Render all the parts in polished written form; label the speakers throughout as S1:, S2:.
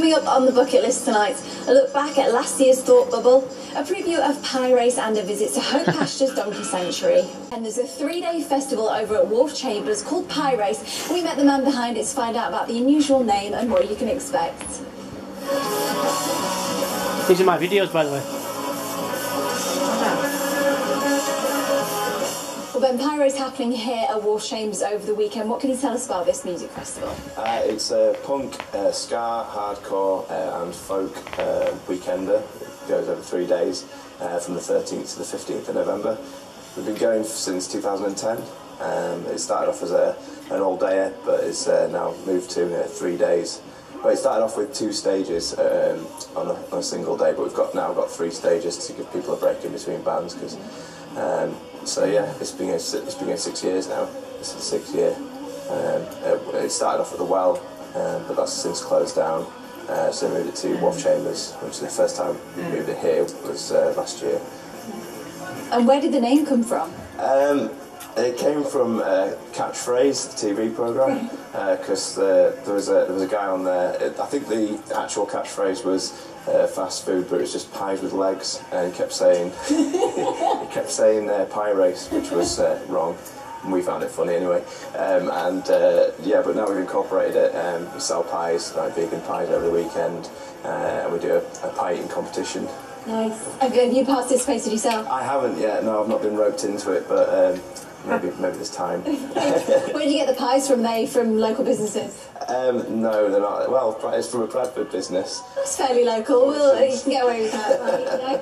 S1: Coming up on the bucket list tonight, a look back at last year's Thought Bubble, a preview of PieRace and a visit to Hope Pasture's Donkey Sanctuary. And there's a 3-day festival over at Wharf Chambers called PieRace, and we met the man behind it to find out about the unusual name and what you can expect.
S2: These are my videos, by the way.
S1: Well, Ben, PieRace happening here at Wharf Chambers over the weekend. What can you tell us about this music festival?
S3: It's a punk, ska, hardcore and folk weekender. It goes over 3 days, from the 13th to the 15th of November. We've been going since 2010. It started off as an all-dayer, but it's now moved to 3 days. But it started off with 2 stages on a single day, but we've now got 3 stages to give people a break in between bands. So yeah, it's been going 6 years now. This is the 6th year. It started off at the Well, but that's since closed down. So we moved it to Wharf Chambers, which the first time we moved it here was last year.
S1: And where did the name come from?
S3: It came from Catchphrase, the TV programme, because there was a guy on there. I think the actual catchphrase was fast food, but it was just pies with legs, and he kept saying PieRace, which was wrong. And we found it funny anyway. Yeah, but now we've incorporated it. We sell pies, like vegan pies, over the weekend, and we do a pie eating competition.
S1: Nice. Have you participated yourself?
S3: I haven't yet. No, I've not been roped into it, but maybe this time.
S1: Where do you get the pies from? They from local businesses?
S3: No, they're not. Well, it's from a Bradford business.
S1: That's fairly local. You can get away with that, right?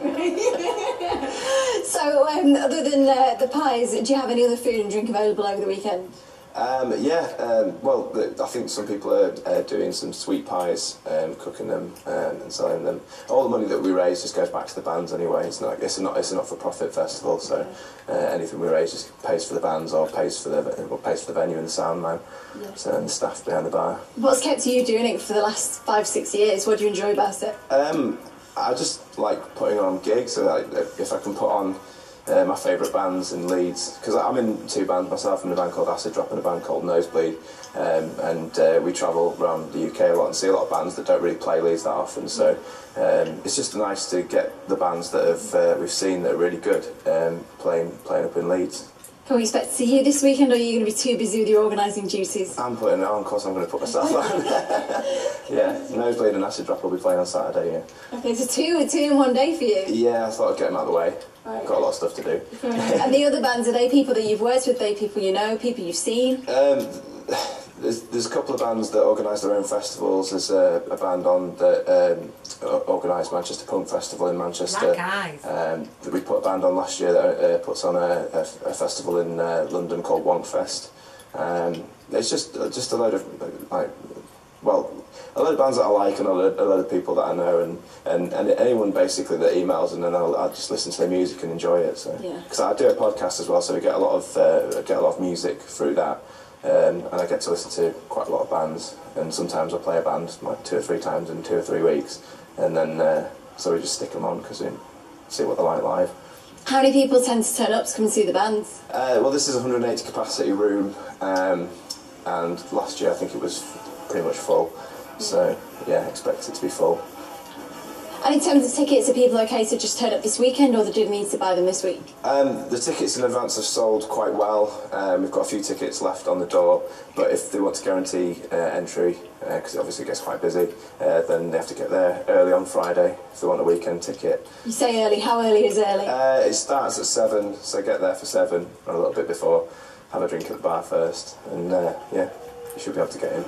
S1: So, other than the pies, do you have any other food and drink available over the weekend?
S3: Well, I think some people are doing some sweet pies, cooking them and selling them. All the money that we raise just goes back to the bands anyway. It's a not-for-profit festival, so anything we raise just pays for the bands or pays for the venue and the sound man, and the staff behind the bar. What's
S1: kept you doing it for the last 5-6 years? What do you enjoy about it?
S3: I just like putting on gigs. So if I can put on my favourite bands in Leeds, because I'm in 2 bands myself. I'm in a band called Acid Drop and a band called Nosebleed, and we travel around the UK a lot and see a lot of bands that don't really play Leeds that often, so it's just nice to get the bands that we've seen that are really good playing up in Leeds.
S1: Can we expect to see you this weekend, or are you going to be too busy with your organising duties?
S3: I'm putting it on, of course I'm going to put myself on. Yeah, Nosebleed and Acid Drop will be playing on Saturday, yeah.
S1: Okay, so two in one day for you?
S3: Yeah, I thought I'd get them out of the way. Right. Got a lot of stuff to do.
S1: And the other bands, are they people that you've worked with, are they people you know, people you've seen?
S3: There's a couple of bands that organise their own festivals. There's a band on that organised Manchester Punk Festival in Manchester. We put a band on last year that puts on a festival in London called Wonkfest. It's just a load of a load of bands that I like and a load of people that I know, and anyone basically that emails, and then I'll just listen to their music and enjoy it. So because I do a podcast as well, so we get a lot of music through that. And I get to listen to quite a lot of bands, and sometimes I play a band like 2 or 3 times in 2 or 3 weeks, and then so we just stick them on because we see what they're like live.
S1: How many people tend to turn up to come and see the bands?
S3: Well, this is a 180 capacity room, and last year I think it was pretty much full, so yeah, expect it to be full.
S1: And in terms of tickets, are people okay to just turn up this weekend, or do they need to buy them this week?
S3: The tickets in advance have sold quite well. We've got a few tickets left on the door, but if they want to guarantee entry, because it obviously gets quite busy, then they have to get there early on Friday if they want a weekend ticket.
S1: You say early, how early is early?
S3: It starts at 7, so get there for 7, or a little bit before, have a drink at the bar first, and yeah, you should be able to get in.